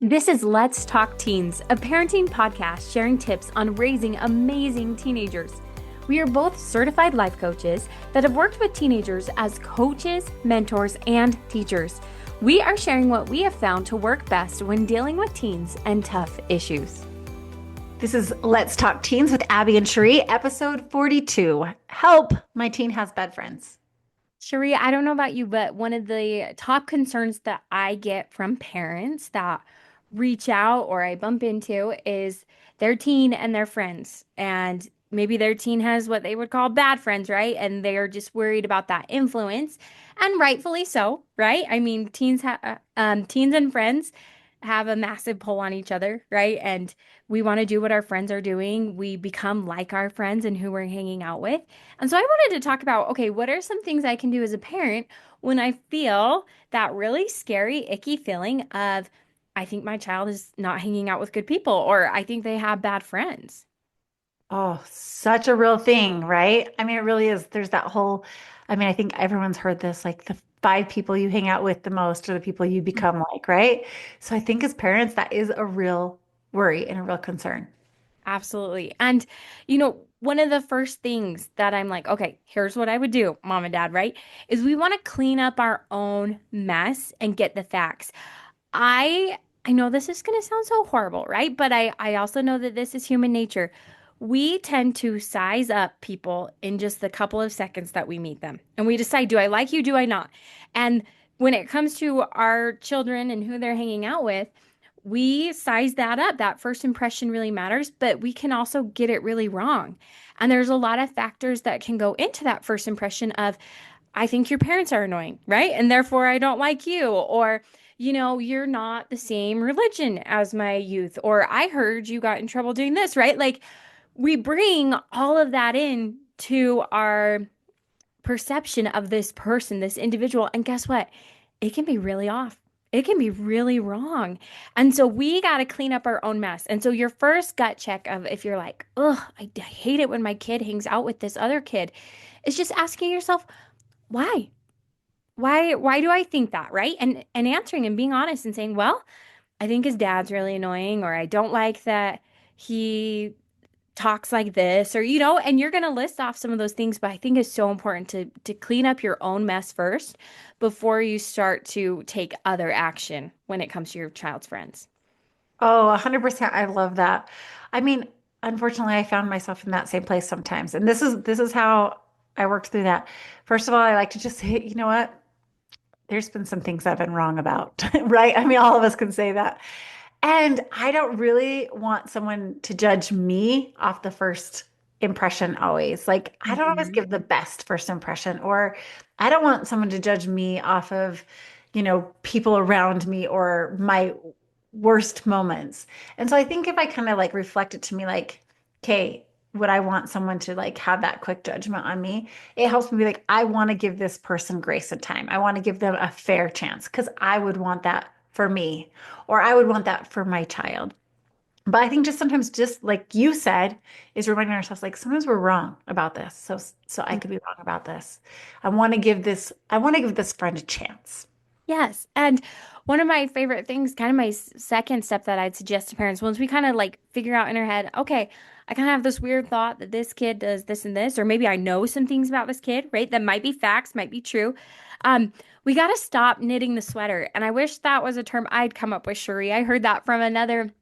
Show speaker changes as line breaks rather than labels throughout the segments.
This is Let's Talk Teens, a parenting podcast sharing tips on raising amazing teenagers. We are both certified life coaches that have worked with teenagers as coaches, mentors, and teachers. We are sharing what we have found to work best when dealing with teens and tough issues.
This is Let's Talk Teens with Abbi and Cheree, episode 42. Help, my teen has bad friends.
Cheree, I don't know about you, but one of the top concerns that I get from parents that reach out or I bump into is their teen and their friends. And maybe their teen has what they would call bad friends, right? And they're just worried about that influence, and rightfully so, right? I mean, teens and friends have a massive pull on each other, right? And we want to do what our friends are doing. We become like our friends and who we're hanging out with. And so I wanted to talk about, okay, what are some things I can do as a parent when I feel that really scary, icky feeling of, I think my child is not hanging out with good people, or I think they have bad friends.
Oh, such a real thing, right? I mean, it really is. There's that whole, I think everyone's heard this, like the five people you hang out with the most are the people you become like, right? So I think as parents, that is a real worry and a real concern.
Absolutely. And, one of the first things that I'm like, okay, here's what I would do, mom and dad, right? Is we want to clean up our own mess and get the facts. I know this is going to sound so horrible, right? But I also know that this is human nature. We tend to size up people in just the couple of seconds that we meet them. And we decide, do I like you? Do I not? And when it comes to our children and who they're hanging out with, we size that up. That first impression really matters, but we can also get it really wrong. And there's a lot of factors that can go into that first impression of, I think your parents are annoying, right? And therefore I don't like you. Or, you're not the same religion as my youth. Or I heard you got in trouble doing this, right? Like we bring all of that in to our perception of this person, this individual. And guess what? It can be really off. It can be really wrong. And so we got to clean up our own mess. And so your first gut check of if you're like, ugh, I hate it when my kid hangs out with this other kid, is just asking yourself, why? Why do I think that, right? And answering and being honest and saying, well, I think his dad's really annoying, or I don't like that he talks like this, or and you're going to list off some of those things, but I think it's so important to clean up your own mess first before you start to take other action when it comes to your child's friends.
Oh, 100%. I love that. I mean, unfortunately, I found myself in that same place sometimes. And this is how I worked through that. First of all, I like to just say, you know what? There's been some things I've been wrong about, right? I mean, all of us can say that. And I don't really want someone to judge me off the first impression always. Like, I don't always
Mhm.
give the best first impression, or I don't want someone to judge me off of, people around me or my worst moments. And so I think if I kind of like reflect it to me, like, okay, would I want someone to like have that quick judgment on me? It helps me be like, I want to give this person grace and time. I want to give them a fair chance because I would want that for me, or I would want that for my child. But I think just sometimes, just like you said, is reminding ourselves like sometimes we're wrong about this. So I could be wrong about this. I want to give this friend a chance.
Yes. And one of my favorite things, kind of my second step that I'd suggest to parents, once we kind of like figure out in our head, okay, I kind of have this weird thought that this kid does this and this, or maybe I know some things about this kid, right? That might be facts, might be true. Um, we got to stop knitting the sweater. And I wish that was a term I'd come up with, Cheree. I heard that from another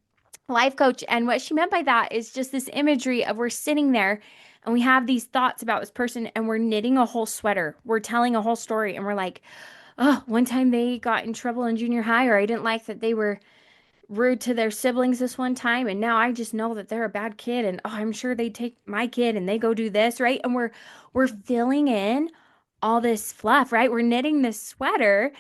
life coach. And what she meant by that is just this imagery of we're sitting there and we have these thoughts about this person and we're knitting a whole sweater. We're telling a whole story and we're like, oh, one time they got in trouble in junior high, or I didn't like that they were rude to their siblings this one time, and now I just know that they're a bad kid, and oh, I'm sure they take my kid and they go do this, right? And we're filling in all this fluff, right? We're knitting this sweater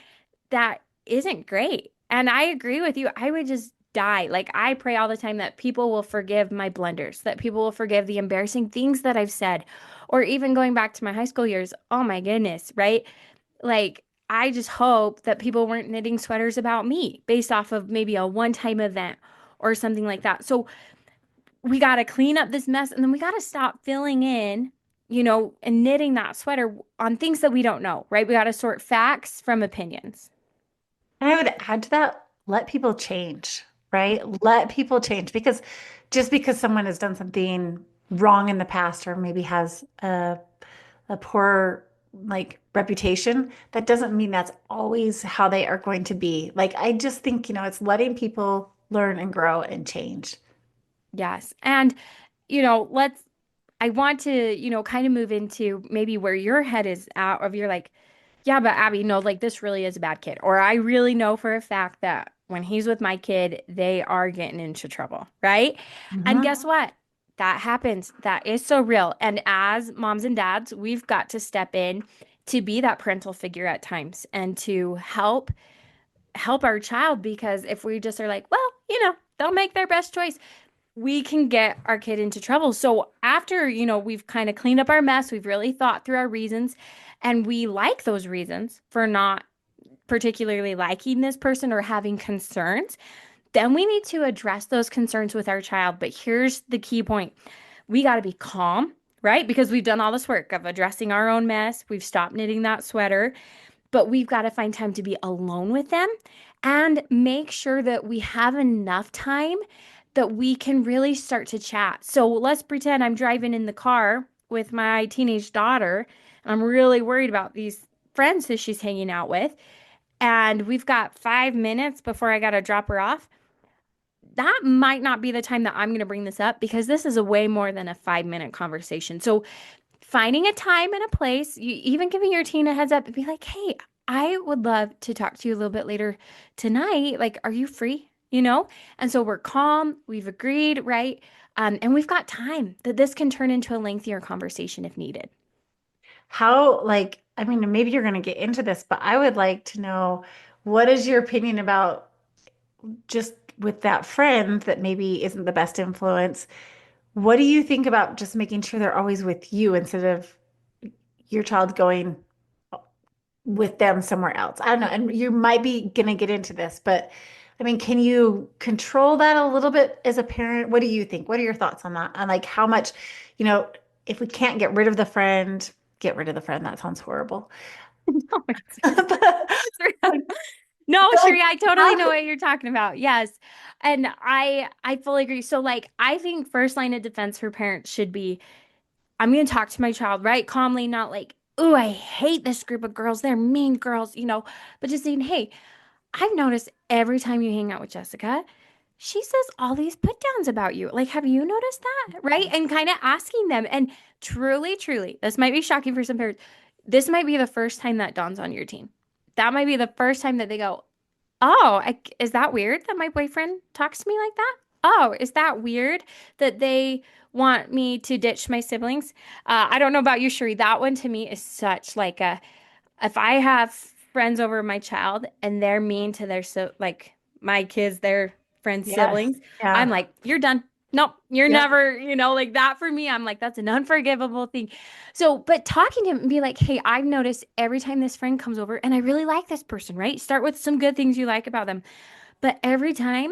that isn't great. And I agree with you. I would just die. Like I pray all the time that people will forgive my blunders, that people will forgive the embarrassing things that I've said, or even going back to my high school years. Oh my goodness, right? Like, I just hope that people weren't knitting sweaters about me based off of maybe a one-time event or something like that. So we got to clean up this mess and then we got to stop filling in, and knitting that sweater on things that we don't know, right? We got to sort facts from opinions.
And I would add to that, let people change. right? Let people change because just because someone has done something wrong in the past or maybe has a poor like reputation, that doesn't mean that's always how they are going to be. Like I just think, it's letting people learn and grow and change.
Yes. And, I want to, kind of move into maybe where your head is at of you're like, yeah, but Abby, no, like this really is a bad kid. Or I really know for a fact that when he's with my kid, they are getting into trouble, right? And
Mhm.
guess what? That happens. That is so real. And as moms and dads, we've got to step in to be that parental figure at times and to help our child because if we just are like, well, they'll make their best choice, we can get our kid into trouble. So after, we've kind of cleaned up our mess, we've really thought through our reasons, and we like those reasons for not particularly liking this person or having concerns, then we need to address those concerns with our child. But here's the key point. We got to be calm, right? Because we've done all this work of addressing our own mess. We've stopped knitting that sweater, but we've got to find time to be alone with them and make sure that we have enough time that we can really start to chat. So let's pretend I'm driving in the car with my teenage daughter and I'm really worried about these friends that she's hanging out with. And we've got 5 minutes before I got to drop her off. That might not be the time that I'm going to bring this up because this is a way more than a 5 minute conversation. So finding a time and a place, you even giving your teen a heads up and be like, hey, I would love to talk to you a little bit later tonight. Like, are you free? And so we're calm, we've agreed, right? And we've got time that this can turn into a lengthier conversation if needed.
How, like, I mean, maybe you're going to get into this, but I would like to know what is your opinion about just with that friend that maybe isn't the best influence? What do you think about just making sure they're always with you instead of your child going with them somewhere else? I don't know. And you might be going to get into this, but I mean, can you control that a little bit as a parent? What do you think? What are your thoughts on that? On like how much, you know, if we can't get rid of the friend, get rid of the friend. That sounds horrible.
No,
But,
it's real. No,
but like,
Cheree, I totally know
how,
what you're talking about. Yes. And I fully agree. So like I think first line of defense for parents should be I'm going to talk to my child, right? Calmly, not like, oh, I hate this group of girls. They're mean girls, but just saying, hey, I've noticed every time you hang out with Jessica, she says all these put downs about you. Like, have you noticed that? Right? And kind of asking them. And truly, truly, this might be shocking for some parents. This might be the first time that dawns on your teen. That might be the first time that they go, oh, is that weird that my boyfriend talks to me like that? Oh, is that weird that they want me to ditch my siblings? I don't know about you, Sheree. That one to me is such like if I have friends over my child and they're mean to their so like my kids, their friends'
yes.
siblings, I'm
Yeah.
like, you're done. Nope, you're
Yep.
never, like that for me. I'm like, that's an unforgivable thing. So, but talking to him and be like, hey, I've noticed every time this friend comes over and I really like this person, right? Start with some good things you like about them. But every time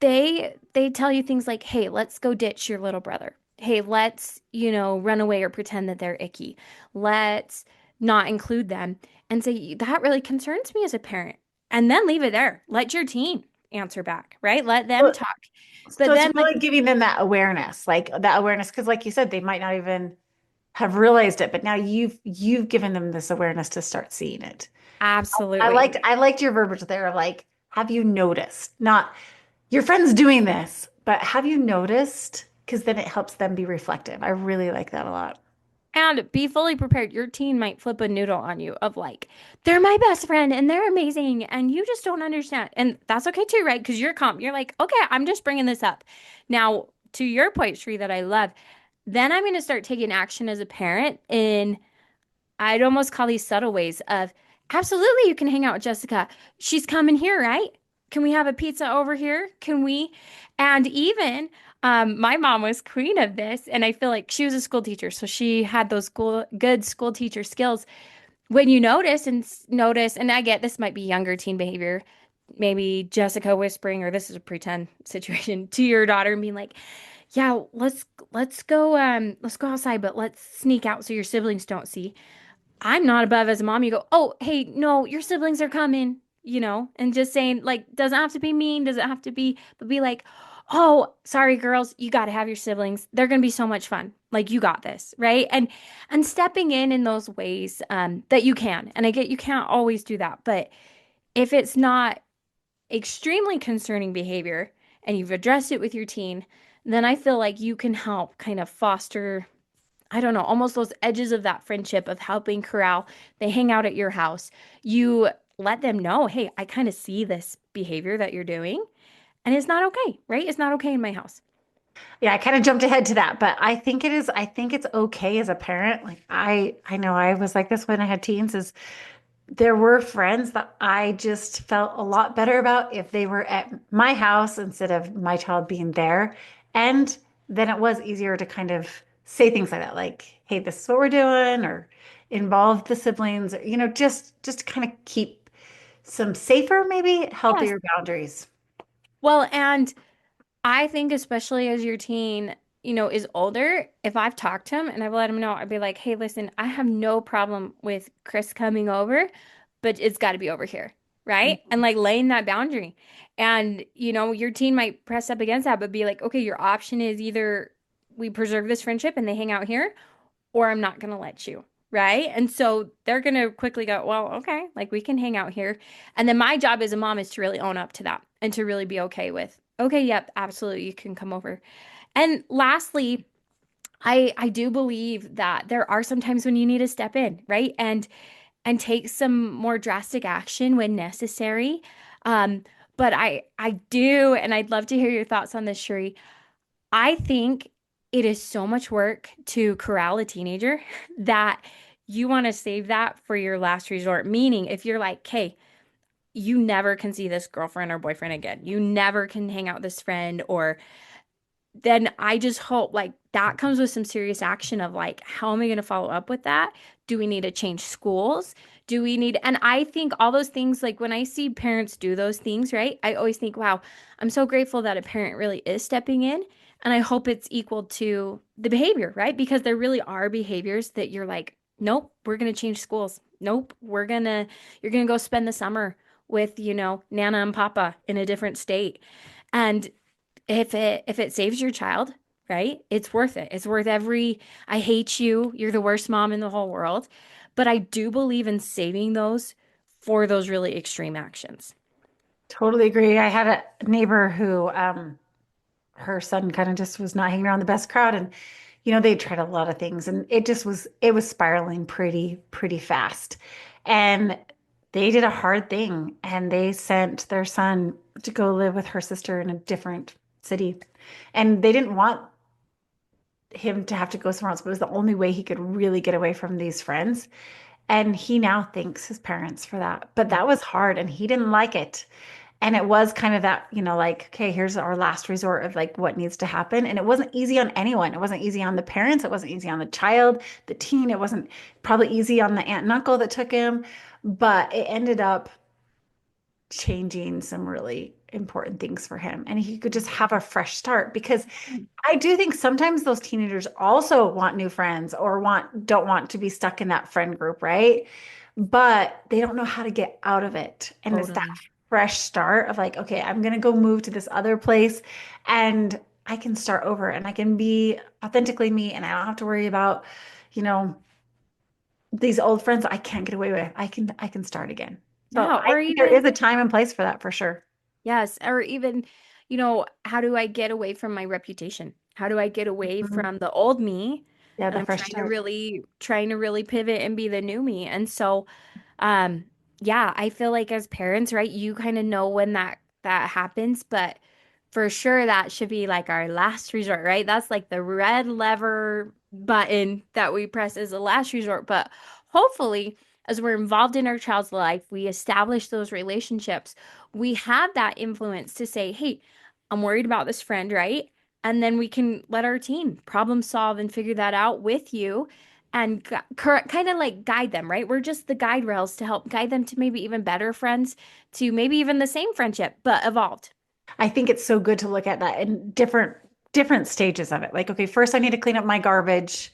they tell you things like, "Hey, let's go ditch your little brother. Hey, let's, run away or pretend that they're icky. Let's not include them." And say, "That really concerns me as a parent." And then leave it there. Let your teen answer back, right? Let them
So,
talk.
so
But
it's
then like
really giving them that awareness, like that awareness, because like you said, they might not even have realized it, but now you've given them this awareness to start seeing it. I
absolutely.
liked I liked your verbiage there of like, have you noticed? Not your friend's doing this, but have you noticed? Because then it helps them be reflective. I really like that a lot.
And be fully prepared. Your teen might flip a noodle on you of like, they're my best friend and they're amazing and you just don't understand. And that's okay too, right? Because you're calm. You're like, okay, I'm just bringing this up. Now, to your point, Shree, that I love, then I'm going to start taking action as a parent in I'd almost call these subtle ways of absolutely you can hang out with Jessica. She's coming here, right? Can we have a pizza over here? Can we? And even my mom was queen of this, and I feel like she was a school teacher, so she had those good school teacher skills. When you notice, and I get this might be younger teen behavior, maybe Jessica whispering, or this is a pretend situation to your daughter and being like, "Yeah, let's go outside, but let's sneak out so your siblings don't see." I'm not above as a mom. You go, oh, hey, no, your siblings are coming. and just saying, like, doesn't have to be mean, doesn't have to be, but be like, oh, sorry, girls, you got to have your siblings. They're going to be so much fun. Like, you got this, right? And stepping in those ways that you can. And I get you can't always do that, but if it's not extremely concerning behavior and you've addressed it with your teen, then I feel like you can help kind of foster, I don't know, almost those edges of that friendship of helping corral. They hang out at your house. You let them know, hey, I kind of see this behavior that you're doing, and it's not okay, right? It's not okay in my house.
Yeah, I kind of jumped ahead to that, but I think it's okay as a parent. Like I know I was like this when I had teens is there were friends that I just felt a lot better about if they were at my house instead of my child being there. And then it was easier to kind of say things like that, like, hey, this is what we're doing, or involve the siblings, or, just to kind of keep some safer, maybe
Yes.
healthier boundaries.
Well, and I think especially as your teen, is older, if I've talked to him and I've let him know, I'd be like, hey, listen, I have no problem with Chris coming over, but it's got to be over here, right? And like laying that boundary. And, your teen might press up against that, but be like, okay, your option is either we preserve this friendship and they hang out here, or I'm not going to let you. Right. And so they're going to quickly go, well, okay, like we can hang out here. And then my job as a mom is to really own up to that and to really be okay with, okay, yep, absolutely, you can come over. And lastly, I do believe that there are some times when you need to step in, right? And take some more drastic action when necessary. Um, but I do, and I'd love to hear your thoughts on this, Cheree. I think it is so much work to corral a teenager that you want to save that for your last resort. Meaning, if you're like, hey, you never can see this girlfriend or boyfriend again, you never can hang out with this friend, or then I just hope like that comes with some serious action of like, how am I going to follow up with that? Do we need to change schools? Do we need, and I think all those things, like when I see parents do those things, right? I always think, wow, I'm so grateful that a parent really is stepping in. And I hope it's equal to the behavior, right? Because there really are behaviors that you're like, nope, we're going to change schools. Nope, you're going to go spend the summer with, Nana and Papa in a different state. And if it saves your child, right? It's worth it. It's worth every I hate you, you're the worst mom in the whole world. But I do believe in saving those for those really extreme actions.
Totally agree. I had a neighbor who her son kind of just was not hanging around the best crowd, and they tried a lot of things, and it was spiraling pretty fast. And they did a hard thing, and they sent their son to go live with her sister in a different city. And they didn't want him to have to go somewhere else, but it was the only way he could really get away from these friends. And he now thanks his parents for that. But that was hard, and he didn't like it. And it was kind of that, like, okay, here's our last resort of like what needs to happen. And it wasn't easy on anyone. It wasn't easy on the parents. It wasn't easy on the child, the teen. It wasn't probably easy on the aunt and uncle that took him. But it ended up changing some really important things for him. And he could just have a fresh start, because I do think sometimes those teenagers also want new friends or don't want to be stuck in that friend group, right? But they don't know how to get out of it. And it's that
Totally.
fresh start of like, okay, I'm gonna go move to this other place and I can start over and I can be authentically me and I don't have to worry about, you know, these old friends I can't get away with. I can start again. So
Yeah,
I
or
think there
even
is a time and place for that for sure.
yes, or even, how do I get away from my reputation? How do I get away
Mhm.
from the old me?
Yeah,
And
the
I'm
fresh start.
trying to really pivot and be the new me. And so, um, yeah, I feel like as parents, right, you kind of know when that happens, but for sure that should be like our last resort, right? That's like the red lever button that we press as a last resort. But hopefully, as we're involved in our child's life, we establish those relationships. We have that influence to say, hey, I'm worried about this friend, right? And then we can let our team problem solve and figure that out with you and kind of like guide them, right? We're just the guide rails to help guide them to maybe even better friends, to maybe even the same friendship, but evolved.
I think it's so good to look at that in different stages of it. Like, okay, first I need to clean up my garbage.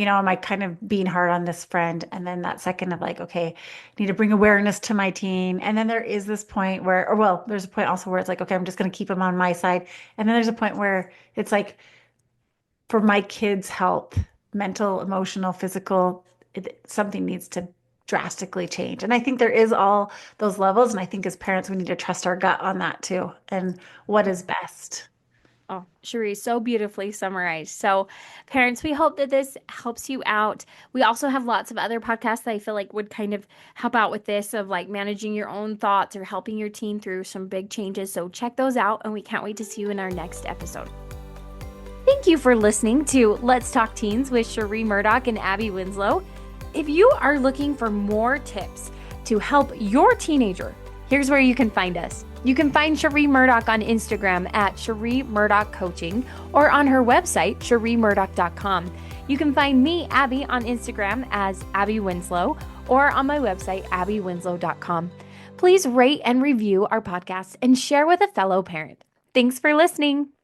am I kind of being hard on this friend? And then that second of like, okay, I need to bring awareness to my teen. And then there is this point where, or well, there's a point also where it's like, okay, I'm just going to keep them on my side. And then there's a point where it's like, for my kids' health, mental, emotional, physical, something needs to drastically change. And I think there is all those levels. And I think as parents, we need to trust our gut on that too. And what is best.
Oh, Cheree, so beautifully summarized. So, parents, we hope that this helps you out. We also have lots of other podcasts that I feel like would kind of help out with this of like managing your own thoughts or helping your teen through some big changes. So, check those out, and we can't wait to see you in our next episode. Thank you for listening to Let's Talk Teens with Cheree Murdock and Abbi Winslow. If you are looking for more tips to help your teenager, here's where you can find us. You can find Cheree Murdock on Instagram at Cheree Murdock Coaching or on her website, ChereeMurdock.com. You can find me, Abbi, on Instagram as Abbi Winslow or on my website, AbbiWinslow.com. Please rate and review our podcast and share with a fellow parent. Thanks for listening.